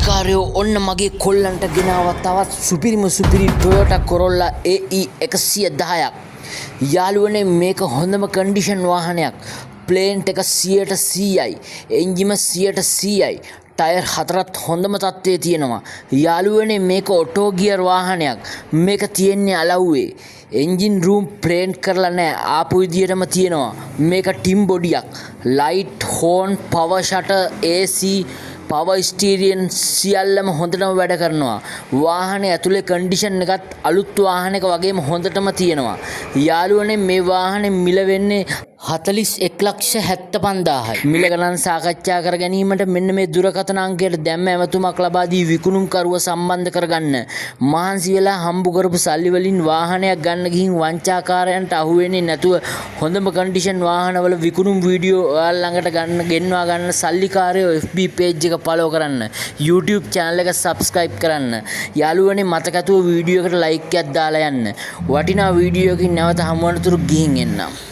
සල්ලිකාරයෝ ඔන්න මගේ කොල්ලන්ට ගෙනාවත් තවත් සුපිරි Toyota Corolla AE 110ක්. යාළුවනේ මේක හොඳම කන්ඩිෂන් වාහනයක්. ප්ලේන්ට් එක 100%යි. එන්ජිම 100%යි. ටයර් හතරත් හොඳම තත්ත්වයේ තියෙනවා. යාළුවනේ මේක ඔටෝ ගියර් වාහනයක්. මේක තියෙන්නේ අලව්වේ. එන්ජින් රූම් ප්ලේන්ට් කරලා නැහැ. ආපු විදියටම තියෙනවා. මේක ටිම් බොඩියක්. Light, horn, power shutter, AC, power ස්ටීරියන් සියල්ලම හොඳටම වැඩ කරනවා. වාහනේ ඇතුලේ කන්ඩිෂන් එකත් අලුත් වාහනයක වගේම හොඳටම තියෙනවා. යාළුවනේ මේ වාහනේ මිල වෙන්නේ 41,75,000යි. මිල ගණන් සාකච්ඡා කර ගැනීමට මෙන්න මේ දුරකථන අංකයට දැම්ම ඇමතුමක් ලබා දී විකුණුම්කරුව සම්බන්ධ කරගන්න. මහන්සි වෙලා හම්බ කරපු සල්ලි වලින් වාහනයක් ගන්න ගිහින් වංචාකාරයන්ට අහු වෙන්නේ නැතුව හොඳම කන්ඩිෂන් වාහනවල විකුණුම් වීඩියෝ ඔයාලා ළඟට ගෙන්වා ගන්න සල්ලිකාරයෝ FB page එක follow කරන්න. YouTube channel එක subscribe කරන්න. යාළුවනේ මතකතුව වීඩියෝ එකට like එකක් දාලා යන්න. වටිනා වීඩියෝ එකකින් නැවත හමු වනතුරු ගිහින් එන්නම්.